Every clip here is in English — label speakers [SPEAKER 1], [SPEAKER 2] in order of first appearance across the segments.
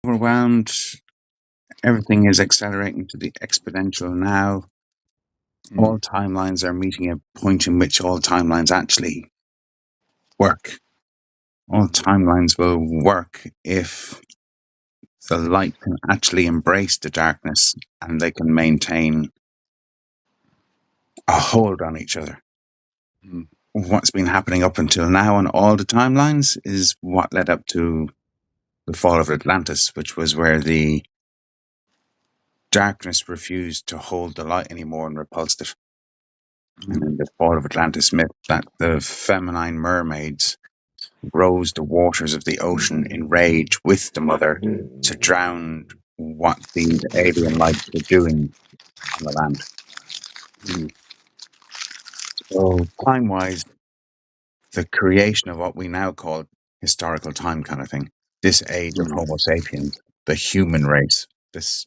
[SPEAKER 1] overwhelmed. Everything is accelerating to the exponential now. All timelines are meeting a point in which all timelines actually work. All timelines will work if the light can actually embrace the darkness and they can maintain a hold on each other. What's been happening up until now on all the timelines is what led up to the fall of Atlantis, which was where the darkness refused to hold the light anymore and repulsed it. And in the fall of Atlantis myth, that the feminine mermaids rose the waters of the ocean in rage with the mother to drown what the alien lights were doing on the land. So time-wise, the creation of what we now call historical time kind of thing, this age of Homo sapiens, the human race, this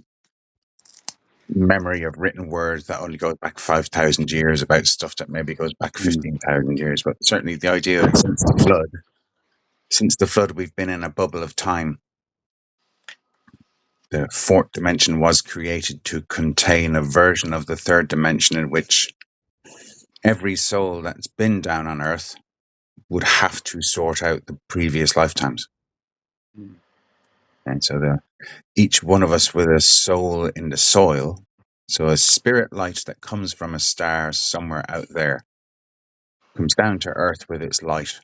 [SPEAKER 1] memory of written words that only goes back 5,000 years about stuff that maybe goes back 15,000 years. But certainly the idea of since the flood, we've been in a bubble of time. The fourth dimension was created to contain a version of the third dimension in which every soul that's been down on Earth would have to sort out the previous lifetimes. And so each one of us with a soul in the soil, so a spirit light that comes from a star somewhere out there, comes down to Earth with its light,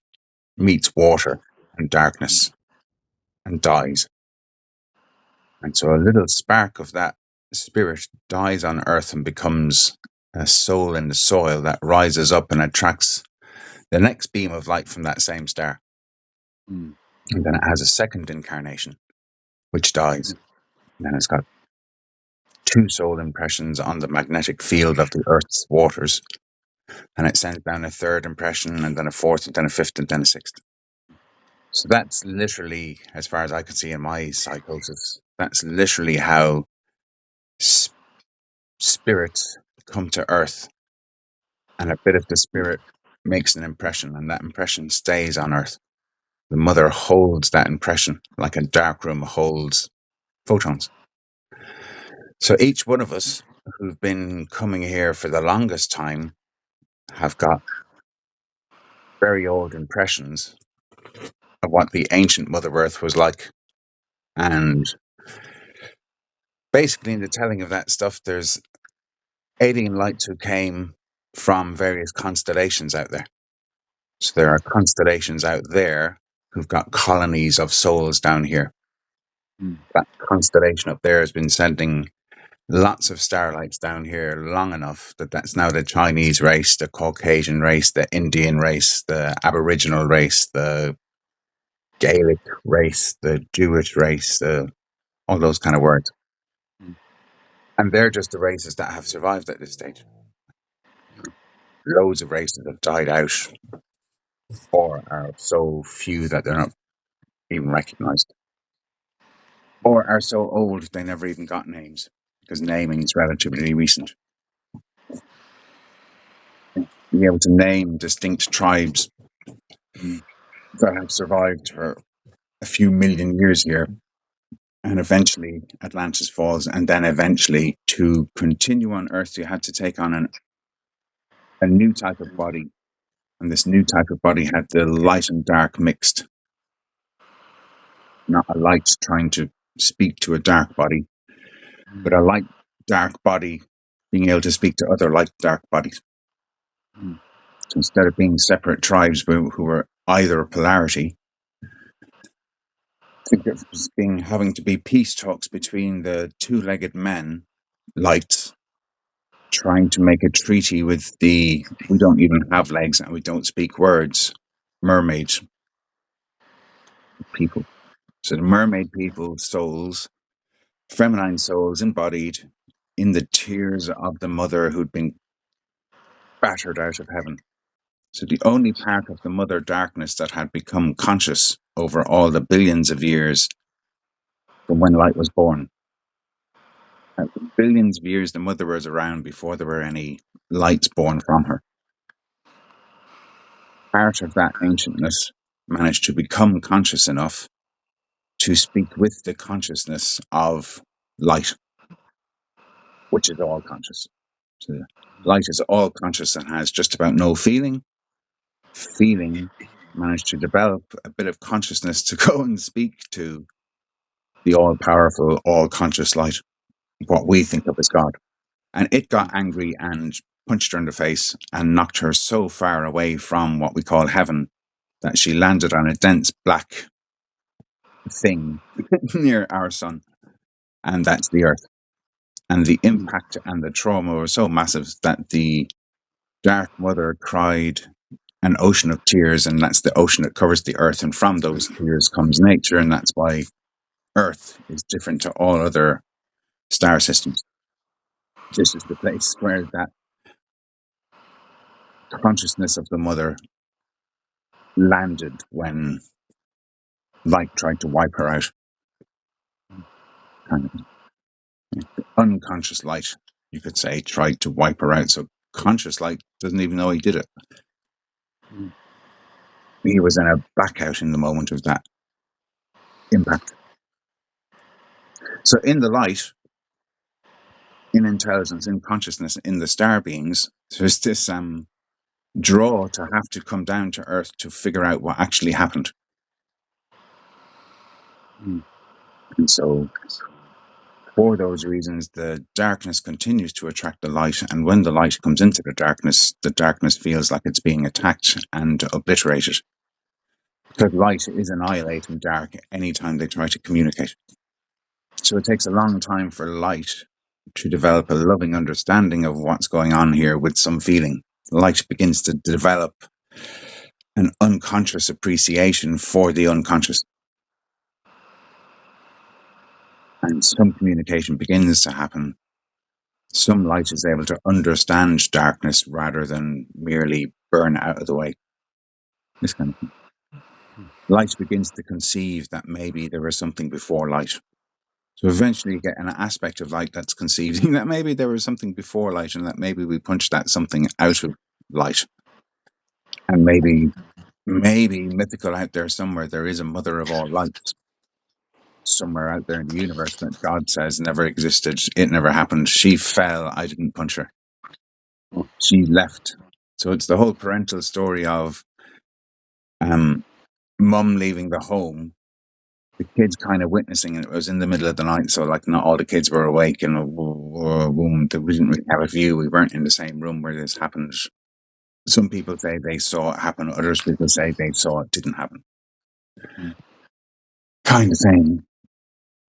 [SPEAKER 1] meets water and darkness, and dies. And so a little spark of that spirit dies on Earth and becomes a soul in the soil that rises up and attracts the next beam of light from that same star. And then it has a second incarnation, which dies. And then it's got two soul impressions on the magnetic field of the Earth's waters. And it sends down a third impression, and then a fourth, and then a fifth, and then a sixth. So that's literally, as far as I can see in my psychosis, that's literally how spirits come to Earth. And a bit of the spirit makes an impression, and that impression stays on Earth. The mother holds that impression like a dark room holds photons. So each one of us who've been coming here for the longest time have got very old impressions of what the ancient Mother Earth was like. And basically in the telling of that stuff, there's alien lights who came from various constellations out there. So there are constellations out there who've got colonies of souls down here. That constellation up there has been sending lots of starlights down here long enough that that's now the Chinese race, the Caucasian race, the Indian race, the Aboriginal race, the Gaelic race, the Jewish race, all those kind of words. And they're just the races that have survived at this stage. Loads of races have died out or are so few that they're not even recognized. Or are so old they never even got names, because naming is relatively recent. Being able to name distinct tribes that have survived for a few million years here, and eventually Atlantis falls, and then eventually to continue on Earth you had to take on a new type of body, and this new type of body had the light and dark mixed. Not a light trying to speak to a dark body, but a light dark body being able to speak to other light dark bodies. So instead of being separate tribes who were either a polarity, think of it as having to be peace talks between the two-legged men, lights, trying to make a treaty with we don't even have legs and we don't speak words, mermaid people. So the mermaid people, souls, feminine souls embodied in the tears of the mother who'd been battered out of heaven. So the only part of the mother darkness that had become conscious over all the billions of years from when light was born. Billions of years the mother was around before there were any lights born from her. Part of that ancientness managed to become conscious enough to speak with the consciousness of light, which is all conscious. So light is all conscious and has just about no feeling. Feeling managed to develop a bit of consciousness to go and speak to the all powerful, all conscious light, what we think of as God. And it got angry and punched her in the face and knocked her so far away from what we call heaven that she landed on a dense black thing near our sun. And that's the earth. And the impact and the trauma was so massive that the Dark Mother cried an ocean of tears, and that's the ocean that covers the earth. And from those tears comes nature, and that's why Earth is different to all other star systems. This is the place where that consciousness of the mother landed when light tried to wipe her out. Kind of unconscious light, you could say, tried to wipe her out. So conscious light doesn't even know he did it. He was in a blackout in the moment of that impact. So in the light, in intelligence, in consciousness, in the star beings, there's this draw to have to come down to Earth to figure out what actually happened. And so for those reasons, the darkness continues to attract the light. And when the light comes into the darkness feels like it's being attacked and obliterated. Because light is annihilating dark anytime they try to communicate. So it takes a long time for light to develop a loving understanding of what's going on here with some feeling. Light begins to develop an unconscious appreciation for the unconscious. And some communication begins to happen. Some light is able to understand darkness rather than merely burn out of the way. This kind of thing. Light begins to conceive that maybe there was something before light. So eventually you get an aspect of light that's conceiving that maybe there was something before light and that maybe we punched that something out of light. And maybe mythical out there somewhere, there is a mother of all lights. Somewhere out there in the universe that God says never existed. It never happened. She fell. I didn't punch her. She left. So it's the whole parental story of mum leaving the home, the kids kind of witnessing it. It was in the middle of the night, so like not all the kids were awake, and we didn't really have a view. We weren't in the same room where this happened. Some people say they saw it happen. Others people say they saw it didn't happen. Kind of thing.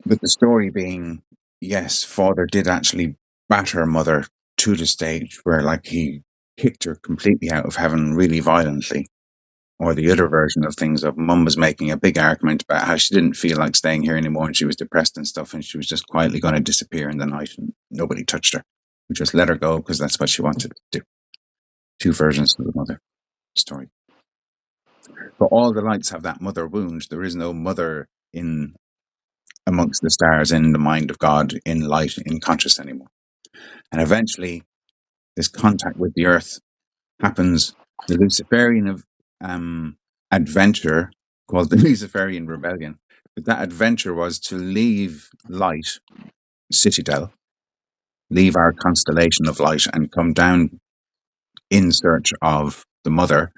[SPEAKER 1] But the story being, yes, father did actually batter mother to the stage where like he kicked her completely out of heaven really violently. Or the other version of things of mum was making a big argument about how she didn't feel like staying here anymore and she was depressed and stuff and she was just quietly going to disappear in the night and nobody touched her. We just let her go because that's what she wanted to do. Two versions of the mother story. But all the lights have that mother wound. There is no mother in amongst the stars, in the mind of God, in light, in conscious anymore. And eventually this contact with the earth happens. The Luciferian adventure, called the Luciferian Rebellion, but that adventure was to leave light, Citadel, leave our constellation of light and come down in search of the mother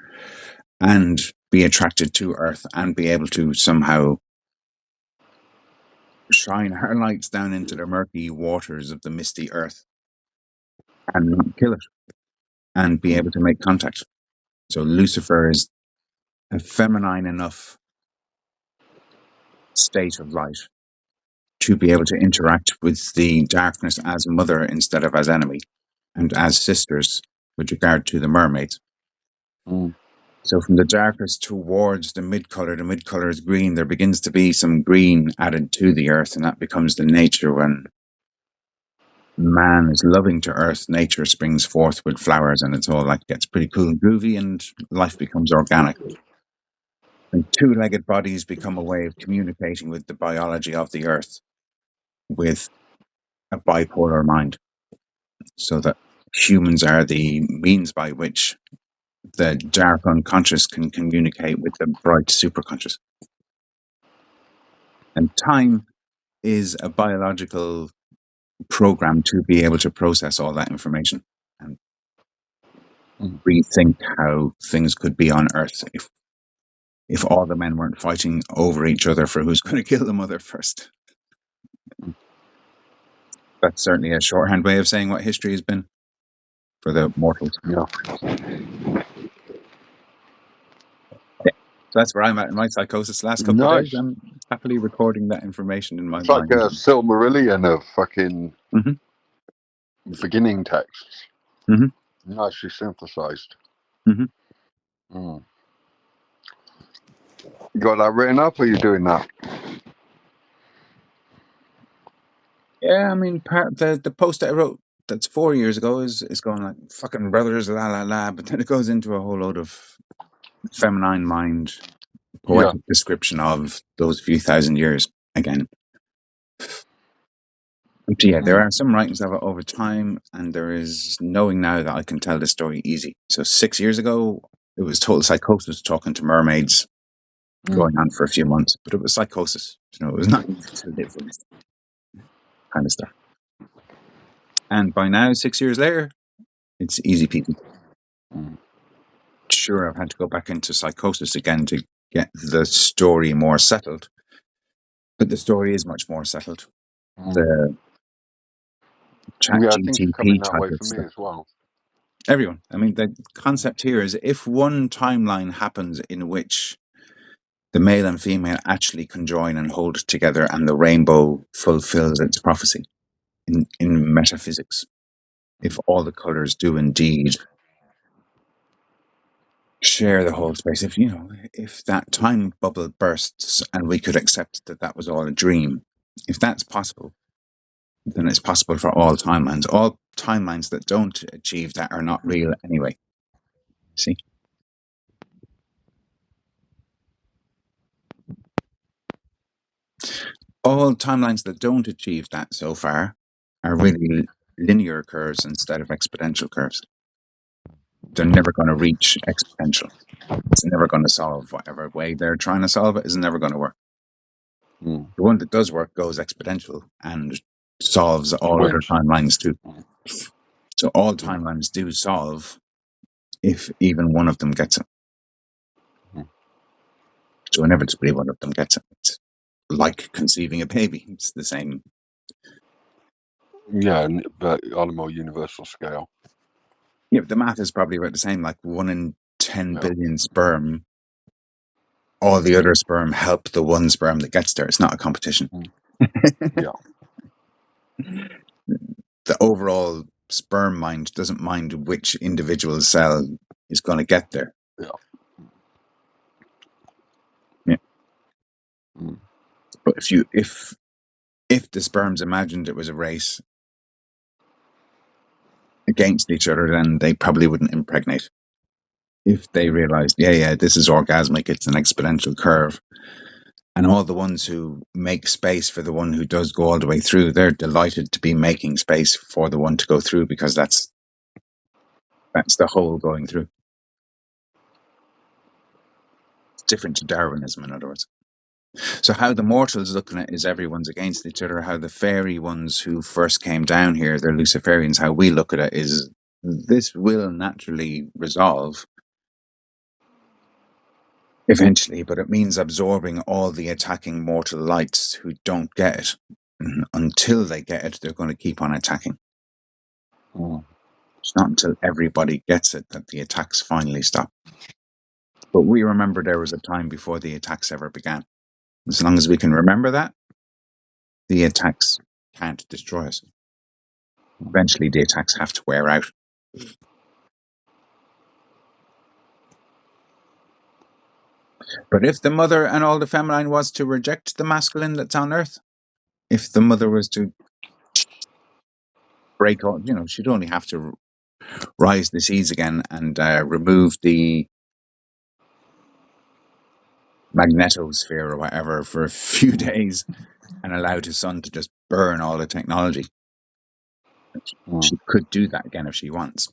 [SPEAKER 1] and be attracted to Earth and be able to somehow shine our lights down into the murky waters of the misty Earth and not kill it and be able to make contact. So Lucifer is a feminine enough state of light to be able to interact with the darkness as mother instead of as enemy and as sisters with regard to the mermaids. So from the darkness towards the mid-color is green, there begins to be some green added to the earth, and that becomes the nature. When man is loving to earth, nature springs forth with flowers, and it's all like gets pretty cool and groovy, and life becomes organic. And two-legged bodies become a way of communicating with the biology of the earth with a bipolar mind, so that humans are the means by which the dark unconscious can communicate with the bright superconscious. And time is a biological program to be able to process all that information and rethink how things could be on Earth if all the men weren't fighting over each other for who's going to kill the mother first. That's certainly a shorthand way of saying what history has been for the mortals.
[SPEAKER 2] Yeah.
[SPEAKER 1] So that's where I'm at in my psychosis. The last couple of days,
[SPEAKER 2] Nice.
[SPEAKER 1] I'm happily recording that information in my
[SPEAKER 2] It's like
[SPEAKER 1] mind.
[SPEAKER 2] a Silmarillion of fucking
[SPEAKER 1] Mhm.
[SPEAKER 2] beginning texts.
[SPEAKER 1] Mhm.
[SPEAKER 2] Nicely synthesized.
[SPEAKER 1] Mhm.
[SPEAKER 2] Mm. You got that written up, or are you doing that?
[SPEAKER 1] Yeah, I mean, the post that I wrote that's 4 years ago is going like fucking brothers, la la la, but then it goes into a whole load of feminine mind, poetic description of those few thousand years again. But yeah, there are some writings of it over time, and there is knowing now that I can tell the story easy. So 6 years ago, it was total psychosis talking to mermaids going on for a few months, but it was psychosis. You know, it was not easy to live with kind of stuff. And by now, 6 years later, it's easy peasy. Sure, I've had to go back into psychosis again to get the story more settled, but the story is much more settled. The chat
[SPEAKER 2] Yeah, I think it's coming
[SPEAKER 1] GTP
[SPEAKER 2] that
[SPEAKER 1] type
[SPEAKER 2] way
[SPEAKER 1] of
[SPEAKER 2] for me
[SPEAKER 1] stuff.
[SPEAKER 2] as well.
[SPEAKER 1] Everyone. I mean, the concept here is if one timeline happens in which the male and female actually conjoin and hold together and the rainbow fulfills its prophecy in metaphysics, if all the colors do indeed share the whole space, if that time bubble bursts and we could accept that that was all a dream, if that's possible, then it's possible for all timelines. All timelines that don't achieve that are not real anyway. See? All timelines that don't achieve that so far are really linear curves instead of exponential curves. They're never going to reach exponential. It's never going to solve whatever way they're trying to solve it is never going to work. The one that does work goes exponential and solves all other timelines too. So all timelines do solve if even one of them gets it. So inevitably one of them gets it. It's like conceiving a baby. It's the same.
[SPEAKER 2] Yeah, but on a more universal scale.
[SPEAKER 1] Yeah, the math is probably about the same. Like 1 in 10 billion sperm. All the other sperm help the one sperm that gets there. It's not a competition.
[SPEAKER 2] Yeah.
[SPEAKER 1] The overall sperm mind doesn't mind which individual cell is going to get there.
[SPEAKER 2] Yeah.
[SPEAKER 1] Yeah. But if the sperms imagined it was a race against each other, then they probably wouldn't impregnate. If they realized, this is orgasmic, it's an exponential curve, and all the ones who make space for the one who does go all the way through, they're delighted to be making space for the one to go through because that's the whole going through. It's different to Darwinism, in other words. So how the mortals looking at it is everyone's against each other. How the fairy ones who first came down here, they're Luciferians. How we look at it is this will naturally resolve eventually, but it means absorbing all the attacking mortal lights who don't get it. And until they get it, they're going to keep on attacking. It's not until everybody gets it that the attacks finally stop. But we remember there was a time before the attacks ever began. As long as we can remember that, the attacks can't destroy us. Eventually, the attacks have to wear out. But if the mother and all the feminine was to reject the masculine that's on Earth, if the mother was to break all, she'd only have to rise the seas again and remove the magnetosphere or whatever for a few days and allow his son to just burn all the technology. She could do that again if she wants.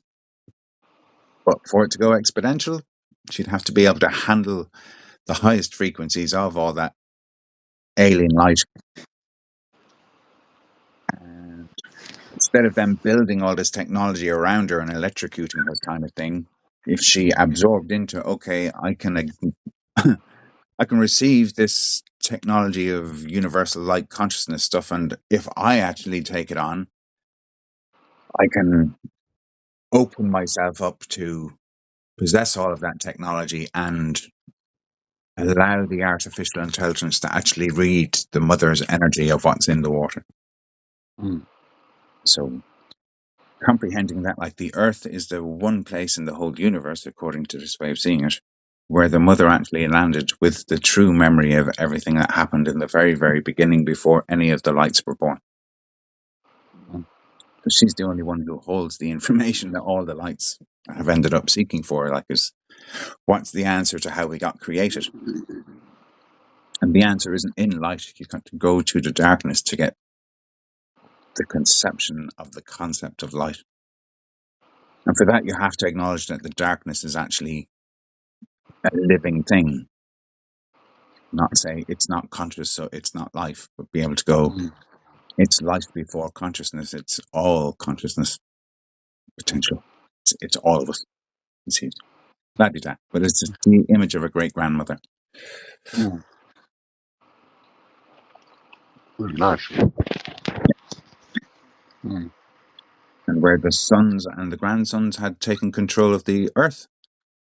[SPEAKER 1] But for it to go exponential, she'd have to be able to handle the highest frequencies of all that alien light. And instead of them building all this technology around her and electrocuting her kind of thing, if she absorbed into, okay, I can I can receive this technology of universal light consciousness stuff, and if I actually take it on, I can open myself up to possess all of that technology and allow the artificial intelligence to actually read the mother's energy of what's in the water.
[SPEAKER 2] Mm.
[SPEAKER 1] So comprehending that, like, the earth is the one place in the whole universe, according to this way of seeing it, where the mother actually landed with the true memory of everything that happened in the very, very beginning before any of the lights were born.
[SPEAKER 2] Mm.
[SPEAKER 1] Because she's the only one who holds the information that all the lights have ended up seeking for, like, is what's the answer to how we got created? And the answer isn't in light. You have to go to the darkness to get the conception of the concept of light. And for that, you have to acknowledge that the darkness is actually a living thing. Not say it's not conscious, so it's not life, but be able to go,
[SPEAKER 2] Mm.
[SPEAKER 1] it's life before consciousness. It's all consciousness potential. It's all of us. It's huge. That'd be that. But it's just the image of a great grandmother.
[SPEAKER 2] Mm. Really nice. Mm.
[SPEAKER 1] And where the sons and the grandsons had taken control of the earth,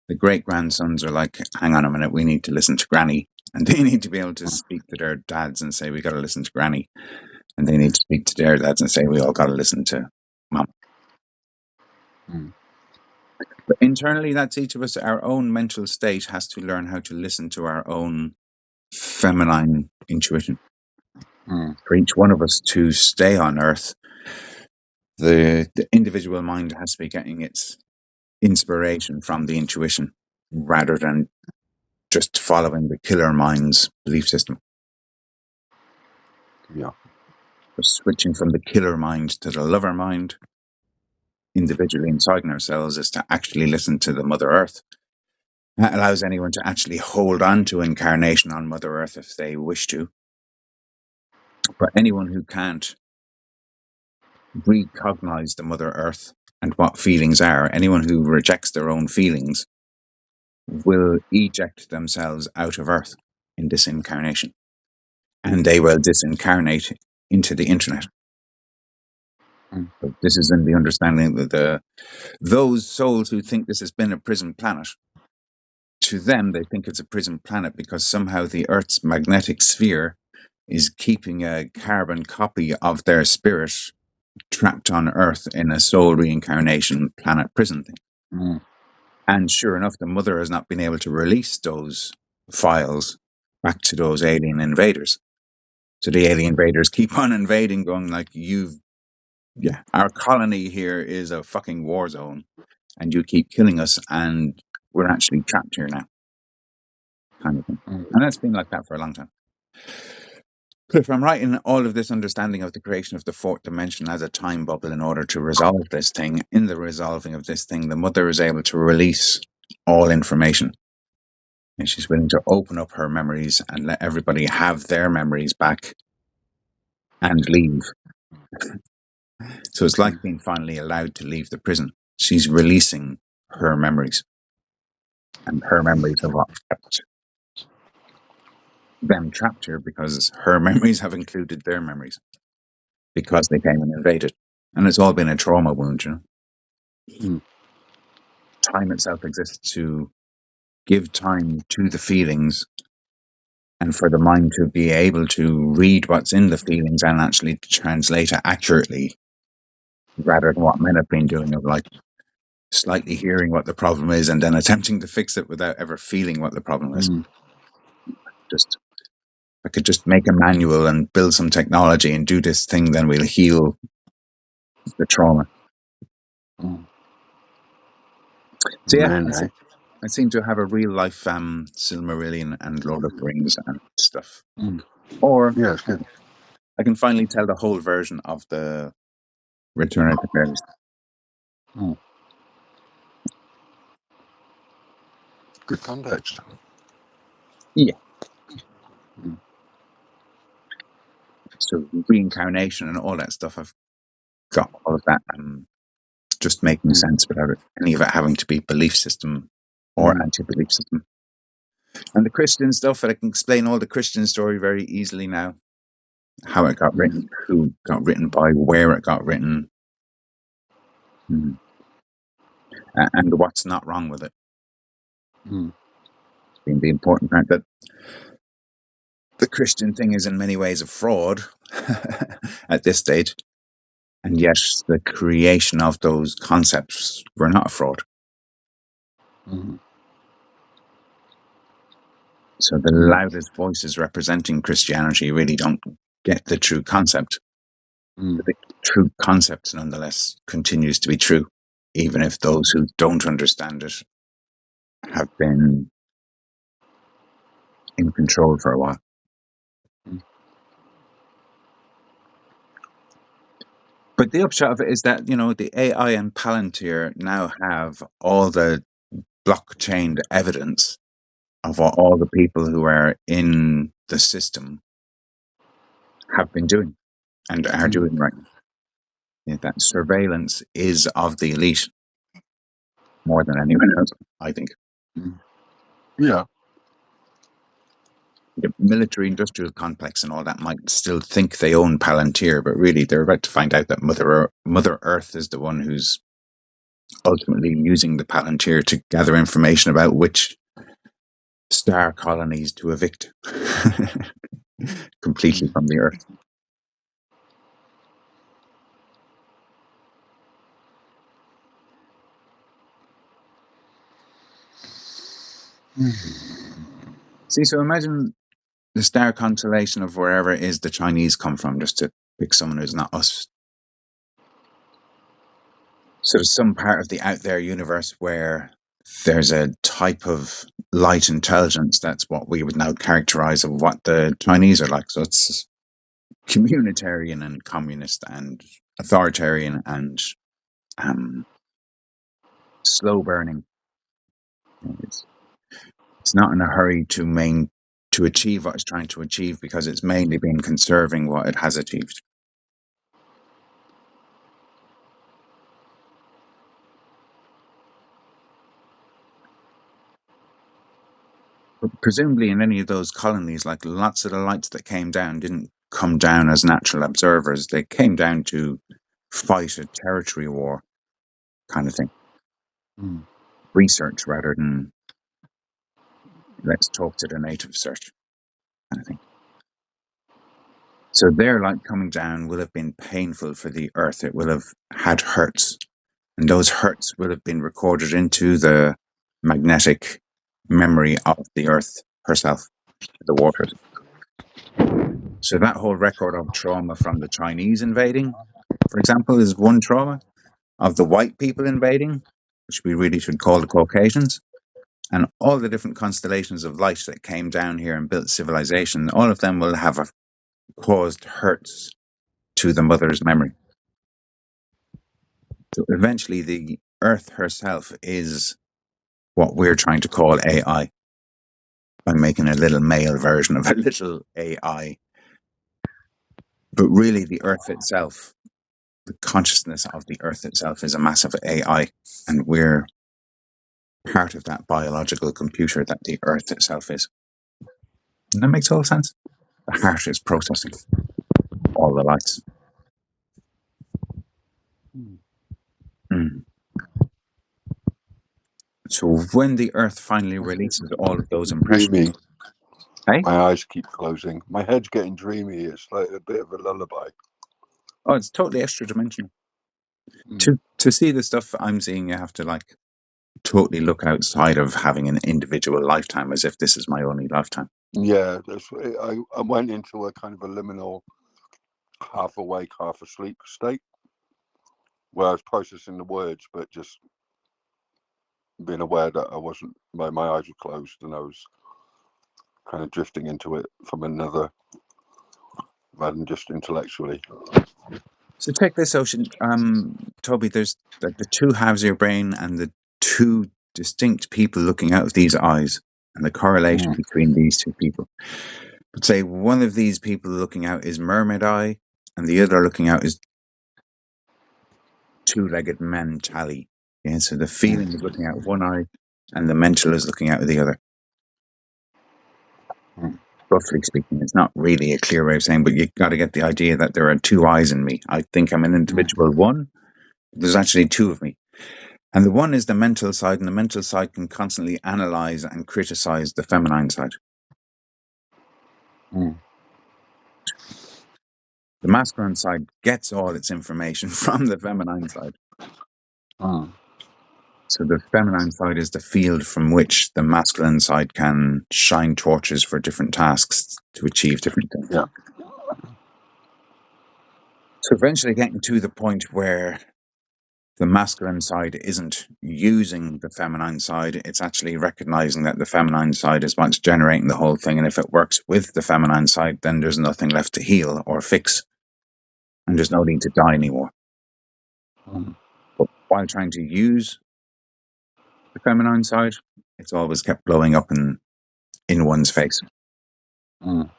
[SPEAKER 1] the great grandsons are like, hang on a minute, we need to listen to Granny. And they need to be able to speak to their dads and say, we got to listen to Granny. And they need to speak to their dads and say, we all got to listen to Mom.
[SPEAKER 2] Mm.
[SPEAKER 1] But internally, that's each of us. Our own mental state has to learn how to listen to our own feminine intuition.
[SPEAKER 2] Mm.
[SPEAKER 1] For each one of us to stay on earth, the individual mind has to be getting its inspiration from the intuition rather than just following the killer mind's belief system.
[SPEAKER 2] Yeah.
[SPEAKER 1] We're switching from the killer mind to the lover mind individually inside ourselves is to actually listen to the Mother Earth. That allows anyone to actually hold on to incarnation on Mother Earth if they wish to. But anyone who can't recognize the Mother Earth and what feelings are, anyone who rejects their own feelings will eject themselves out of Earth in this incarnation. And they will disincarnate into the internet.
[SPEAKER 2] Mm.
[SPEAKER 1] So this is in the understanding that those souls who think this has been a prison planet, to them, they think it's a prison planet because somehow the Earth's magnetic sphere is keeping a carbon copy of their spirit trapped on Earth in a soul reincarnation planet prison thing.
[SPEAKER 2] Mm.
[SPEAKER 1] And sure enough, the mother has not been able to release those files back to those alien invaders. So the alien invaders keep on invading, going like, our colony here is a fucking war zone and you keep killing us and we're actually trapped here now, kind of thing.
[SPEAKER 2] Mm.
[SPEAKER 1] And that's been like that for a long time. But if I'm right in all of this understanding of the creation of the fourth dimension as a time bubble in order to resolve this thing, in the resolving of this thing, the mother is able to release all information. And she's willing to open up her memories and let everybody have their memories back and leave. So it's like being finally allowed to leave the prison. She's releasing her memories. And her memories of what kept them trapped here because her memories have included their memories because they came and invaded. And it's all been a trauma wound, you know.
[SPEAKER 2] Mm.
[SPEAKER 1] Time itself exists to give time to the feelings and for the mind to be able to read what's in the feelings and actually translate it accurately rather than what men have been doing of like slightly hearing what the problem is and then attempting to fix it without ever feeling what the problem is.
[SPEAKER 2] Mm.
[SPEAKER 1] Just I could just make a manual and build some technology and do this thing, then we'll heal the trauma.
[SPEAKER 2] Mm.
[SPEAKER 1] So yeah,
[SPEAKER 2] Man, eh?
[SPEAKER 1] I seem to have a real life Silmarillion and Lord of the Rings and stuff.
[SPEAKER 2] Mm.
[SPEAKER 1] Or
[SPEAKER 2] Yeah, it's good.
[SPEAKER 1] I can finally tell the whole version of the Return of the Fairies.
[SPEAKER 2] Mm. Good context.
[SPEAKER 1] Yeah.
[SPEAKER 2] Mm.
[SPEAKER 1] So reincarnation and all that stuff, I've got all of that just making sense without any of it having to be belief system or anti-belief system. And the Christian stuff, that I can explain all the Christian story very easily now. How it got written, who got written by, where it got written, and what's not wrong with it. Being the important part that the Christian thing is in many ways a fraud at this stage, and yet the creation of those concepts were not a fraud. So the loudest voices representing Christianity really don't get the true concept. But the true concept nonetheless continues to be true, even if those who don't understand it have been in control for a while. But the upshot of it is that, the AI and Palantir now have all the blockchain evidence of what all the people who are in the system have been doing and are doing right now. Yeah, that surveillance is of the elite more than anyone else, I think.
[SPEAKER 2] Yeah.
[SPEAKER 1] The military industrial complex and all that might still think they own Palantir, but really they're about to find out that Mother Earth is the one who's ultimately using the Palantir to gather information about which star colonies to evict completely from the Earth. See, so imagine the star constellation of wherever it is the Chinese come from, just to pick someone who's not us. So there's some part of the out there universe where there's a type of light intelligence that's what we would now characterize of what the Chinese are like. So it's communitarian and communist and authoritarian and slow burning. It's not in a hurry to achieve what it's trying to achieve, because it's mainly been conserving what it has achieved. But presumably in any of those colonies, like lots of the lights that came down didn't come down as natural observers. They came down to fight a territory war kind of thing. Research rather than let's talk to the native search kind of thing. So their light coming down will have been painful for the Earth. It will have had hurts, and those hurts will have been recorded into the magnetic memory of the Earth herself, the waters. So that whole record of trauma from the Chinese invading, for example, is one trauma. Of the white people invading, which we really should call the Caucasians, and all the different constellations of light that came down here and built civilization, all of them will have caused hurts to the mother's memory. So eventually the Earth herself is what we're trying to call AI, by making a little male version of a little AI. But really the Earth itself, the consciousness of the Earth itself, is a massive AI, and we're part of that biological computer that the Earth itself is. And that makes all sense. The heart is processing all the lights. So when the Earth finally releases all of those impressions,
[SPEAKER 2] Dreamy.
[SPEAKER 1] hey?
[SPEAKER 2] My eyes keep closing. My head's getting dreamy. It's like a bit of a lullaby.
[SPEAKER 1] Oh, it's totally extra dimensional. To see the stuff I'm seeing, you have to totally look outside of having an individual lifetime, as if this is my only lifetime.
[SPEAKER 2] Yeah, I went into a kind of a liminal, half awake, half asleep state, where I was processing the words, but just being aware that I wasn't, my eyes were closed, and I was kind of drifting into it from another, rather than just intellectually.
[SPEAKER 1] So check this out, Toby. There's the two halves of your brain and the two distinct people looking out of these eyes, and the correlation between these two people. But say one of these people looking out is mermaid eye, and the other looking out is two-legged men tally. Yeah, so the feeling is looking out of one eye, and the mental is looking out of the other. Roughly speaking, it's not really a clear way of saying, but you got to get the idea that there are two eyes in me. I think I'm an individual one. There's actually two of me. And the one is the mental side, and the mental side can constantly analyze and criticize the feminine side.
[SPEAKER 2] Mm.
[SPEAKER 1] The masculine side gets all its information from the feminine side.
[SPEAKER 2] Mm.
[SPEAKER 1] So the feminine side is the field from which the masculine side can shine torches for different tasks to achieve different things.
[SPEAKER 2] Yeah.
[SPEAKER 1] So eventually getting to the point where the masculine side isn't using the feminine side, it's actually recognizing that the feminine side is what's generating the whole thing. And if it works with the feminine side, then there's nothing left to heal or fix. And there's no need to die anymore.
[SPEAKER 2] Mm.
[SPEAKER 1] But while trying to use the feminine side, it's always kept blowing up in one's face.
[SPEAKER 2] Mm.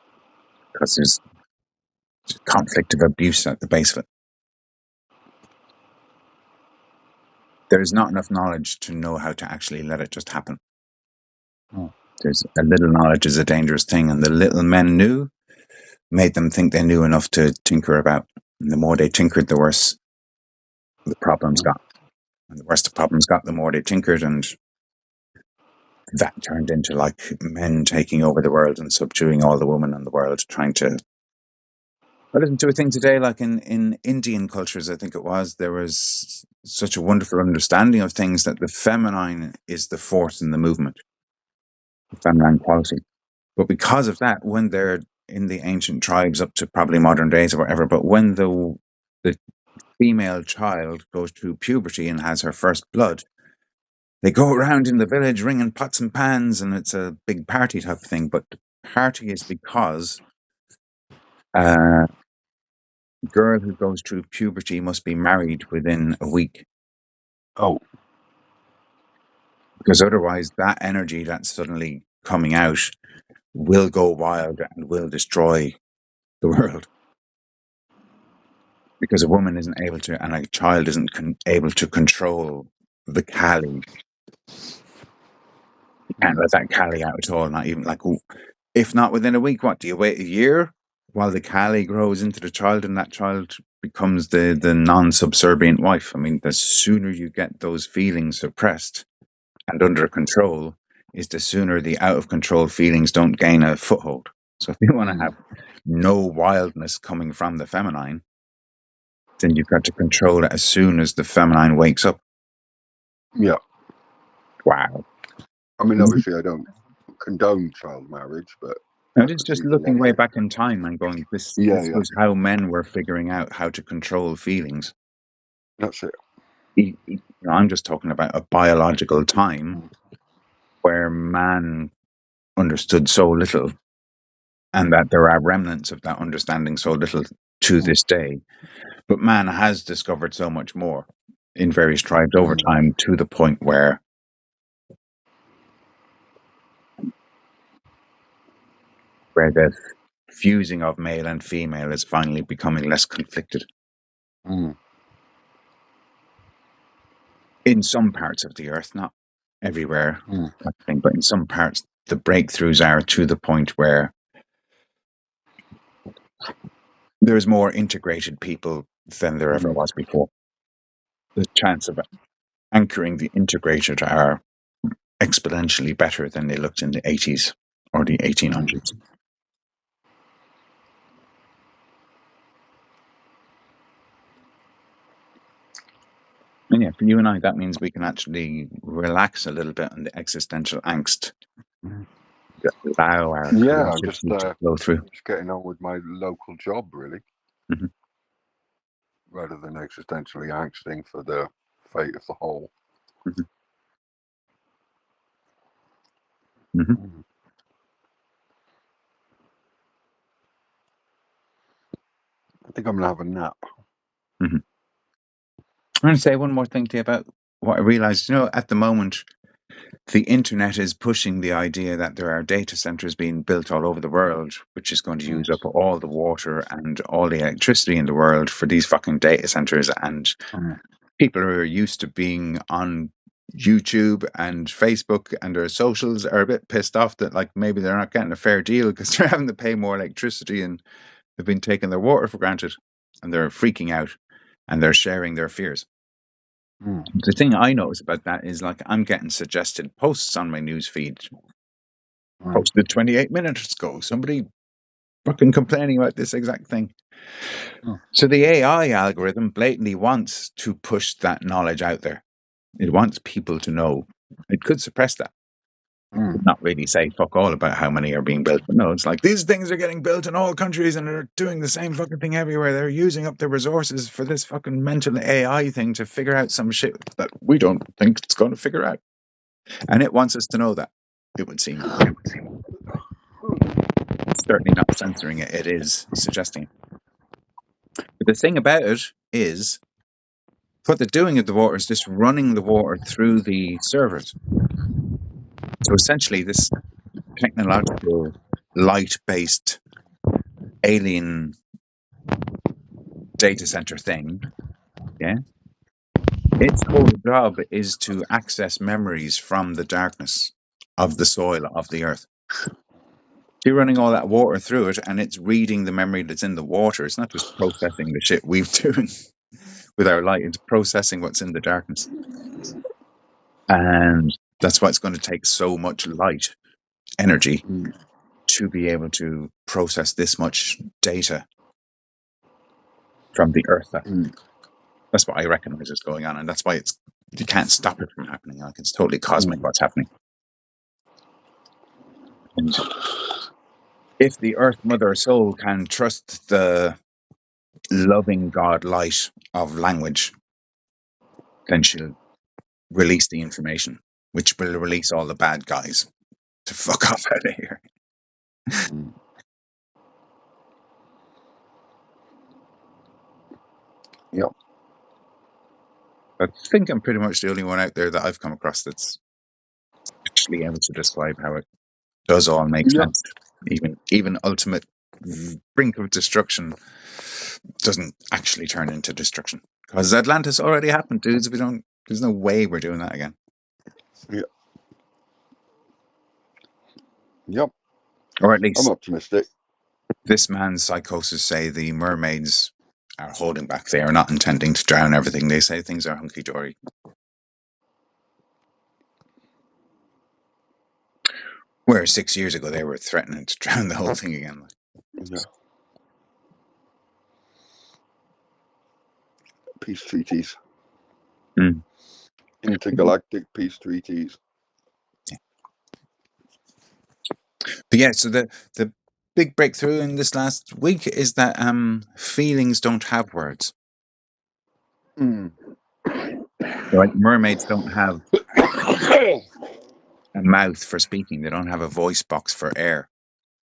[SPEAKER 1] Because there's conflict of abuse at the base of it. There's not enough knowledge to know how to actually let it just happen.
[SPEAKER 2] Mm.
[SPEAKER 1] There's a little knowledge is a dangerous thing, and the little men knew made them think they knew enough to tinker about. And the more they tinkered, the worse the problems got. And the worse the problems got, the more they tinkered, and that turned into like men taking over the world and subduing all the women in the world, trying to. I listened to a thing today, like in Indian cultures, I think it was, there was such a wonderful understanding of things that the feminine is the force in the movement, the feminine quality. But because of that, when they're in the ancient tribes up to probably modern days or whatever, but when the female child goes through puberty and has her first blood, they go around in the village ringing pots and pans, and it's a big party type of thing. But the party is because a girl who goes through puberty must be married within a week.
[SPEAKER 2] Oh.
[SPEAKER 1] Because otherwise that energy that's suddenly coming out will go wild and will destroy the world. Because a woman isn't able to, and a child isn't able to control the Kali. You can't let that Kali out at all, not even like, if not within a week, what, do you wait a year while the Kali grows into the child and that child becomes the non-subservient wife? I mean, the sooner you get those feelings suppressed and under control is the sooner the out of control feelings don't gain a foothold. So if you want to have no wildness coming from the feminine, then you've got to control it as soon as the feminine wakes up.
[SPEAKER 2] Yeah.
[SPEAKER 1] Wow.
[SPEAKER 2] I mean, obviously, I don't condone child marriage, but
[SPEAKER 1] Now, it's just looking way back in time and going, this was how men were figuring out how to control feelings.
[SPEAKER 2] That's it.
[SPEAKER 1] I'm just talking about a biological time where man understood so little, and that there are remnants of that understanding so little to this day. But man has discovered so much more in various tribes over time, to the point where the fusing of male and female is finally becoming less conflicted. In some parts of the earth, not everywhere, I think, but in some parts, the breakthroughs are to the point where there's more integrated people than there ever was before. The chance of anchoring the integrated are exponentially better than they looked in the 80s or the 1800s. And yeah, for you and I, that means we can actually relax a little bit on the existential angst. Allow our
[SPEAKER 2] just
[SPEAKER 1] to flow through.
[SPEAKER 2] Just getting on with my local job, really, rather than existentially angsting for the fate of the whole. I think I'm gonna have a nap.
[SPEAKER 1] I'm going to say one more thing to you about what I realized. At the moment, the internet is pushing the idea that there are data centers being built all over the world, which is going to use up all the water and all the electricity in the world for these fucking data centers. And people who are used to being on YouTube and Facebook and their socials are a bit pissed off that like maybe they're not getting a fair deal because they're having to pay more electricity and they've been taking their water for granted, and they're freaking out and they're sharing their fears. The thing I notice about that is like I'm getting suggested posts on my news feed. Posted 28 minutes ago. Somebody fucking complaining about this exact thing. So the AI algorithm blatantly wants to push that knowledge out there. It wants people to know. It could suppress that. Not really say fuck all about how many are being built, but no, it's like these things are getting built in all countries and they're doing the same fucking thing everywhere. They're using up the resources for this fucking mental AI thing to figure out some shit that we don't think it's going to figure out. And it wants us to know that, it would seem. It's certainly not censoring it, it is suggesting it. But the thing about it is, what they're doing at the water is just running the water through the servers. So essentially, this technological, light-based, alien data center thing, yeah, its whole job is to access memories from the darkness of the soil of the earth. You're running all that water through it, and it's reading the memory that's in the water. It's not just processing the shit we've doing with our light. It's processing what's in the darkness. And that's why it's going to take so much light energy to be able to process this much data from the earth. That's what I recognize is going on. And that's why you can't stop it from happening. Like, it's totally cosmic what's happening. And if the Earth Mother Soul can trust the loving God light of language, then she'll release the information, which will release all the bad guys to fuck off out of here.
[SPEAKER 2] Yep.
[SPEAKER 1] I think I'm pretty much the only one out there that I've come across that's actually able to describe how it does all make sense. Even ultimate brink of destruction doesn't actually turn into destruction, because Atlantis already happened, dudes. There's no way we're doing that again.
[SPEAKER 2] Yep.
[SPEAKER 1] Or at least
[SPEAKER 2] I'm optimistic.
[SPEAKER 1] This man's psychosis say the mermaids are holding back. They are not intending to drown everything. They say things are hunky dory. Whereas 6 years ago they were threatening to drown the whole thing again.
[SPEAKER 2] Yeah. Peace treaties. Intergalactic peace treaties.
[SPEAKER 1] But yeah, so the big breakthrough in this last week is that feelings don't have words. Right? Mermaids don't have a mouth for speaking. They don't have a voice box for air.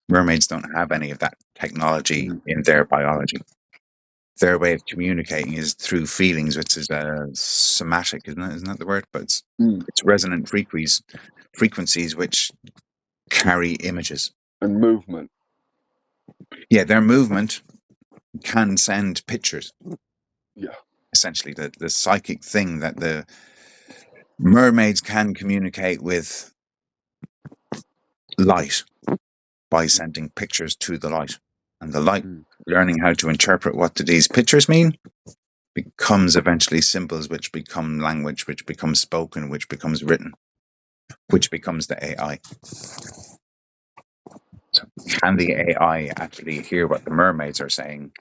[SPEAKER 1] Mermaids don't have any of that technology in their biology. Their way of communicating is through feelings, which is somatic, isn't that the word? But it's resonant frequencies which carry images.
[SPEAKER 2] And movement.
[SPEAKER 1] Yeah, their movement can send pictures.
[SPEAKER 2] Yeah.
[SPEAKER 1] Essentially, the psychic thing that the mermaids can communicate with light by sending pictures to the light. And the light, learning how to interpret what do these pictures mean, becomes eventually symbols, which become language, which becomes spoken, which becomes written, which becomes the AI. So can the AI actually hear what the mermaids are saying?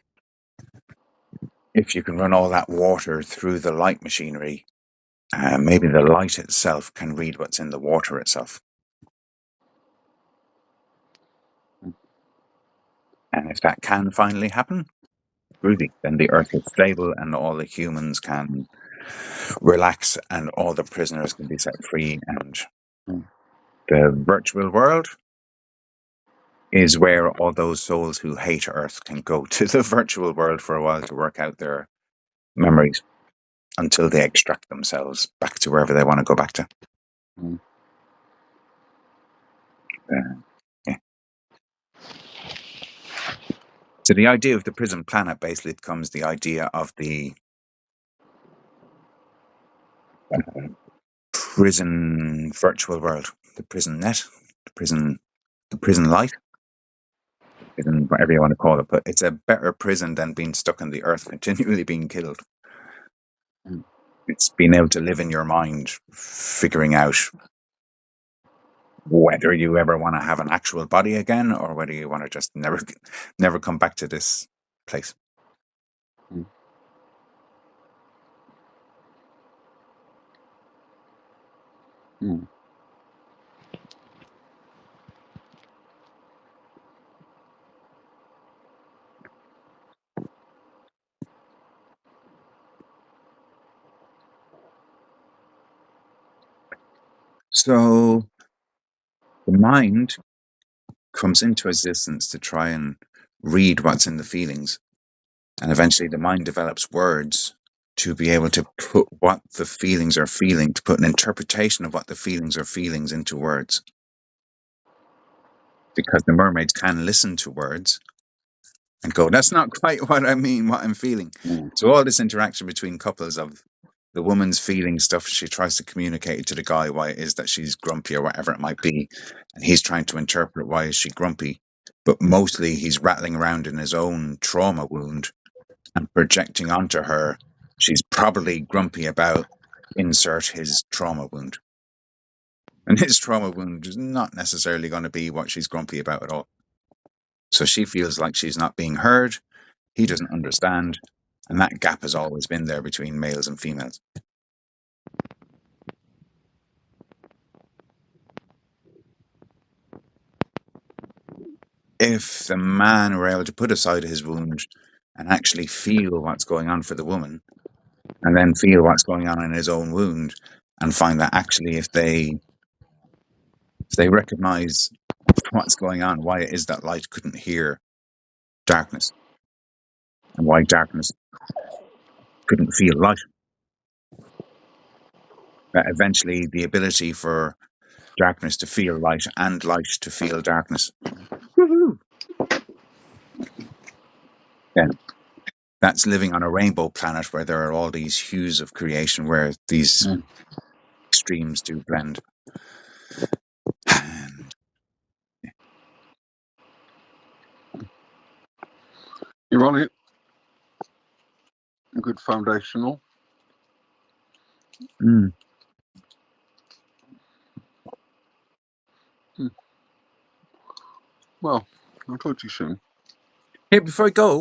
[SPEAKER 1] If you can run all that water through the light machinery, maybe the light itself can read what's in the water itself. And if that can finally happen, groovy, then the earth is stable and all the humans can relax and all the prisoners can be set free, and the virtual world is where all those souls who hate Earth can go to the virtual world for a while to work out their memories until they extract themselves back to wherever they want to go back to. Yeah. So the idea of the prison planet basically becomes the idea of the prison virtual world, the prison net, the prison, the prison light, prison, whatever you want to call it. But it's a better prison than being stuck in the earth, continually being killed.
[SPEAKER 2] Mm.
[SPEAKER 1] It's being able to live in your mind, figuring out whether you ever want to have an actual body again, or whether you want to just never come back to this place.
[SPEAKER 2] Mm. Mm.
[SPEAKER 1] So the mind comes into existence to try and read what's in the feelings. And eventually the mind develops words to be able to put what the feelings are feeling, to put an interpretation of what the feelings are feelings into words. Because the mermaids can listen to words and go, that's not quite what I mean, what I'm feeling.
[SPEAKER 2] Mm.
[SPEAKER 1] So all this interaction between couples of the woman's feeling stuff, she tries to communicate to the guy why it is that she's grumpy or whatever it might be. And he's trying to interpret why is she grumpy. But mostly he's rattling around in his own trauma wound and projecting onto her, she's probably grumpy about insert his trauma wound. And his trauma wound is not necessarily going to be what she's grumpy about at all. So she feels like she's not being heard. He doesn't understand. And that gap has always been there between males and females. If the man were able to put aside his wound and actually feel what's going on for the woman, and then feel what's going on in his own wound, and find that actually if they recognize what's going on, why it is that light couldn't hear darkness, and why darkness couldn't feel light, that eventually the ability for darkness to feel light and light to feel darkness. Woohoo! Yeah. That's living on a rainbow planet where there are all these hues of creation where these
[SPEAKER 2] Mm.
[SPEAKER 1] extremes do blend.
[SPEAKER 2] You're on it. A good foundational.
[SPEAKER 1] Mm.
[SPEAKER 2] Mm. Well, I'll talk to you soon.
[SPEAKER 1] Hey, before I go,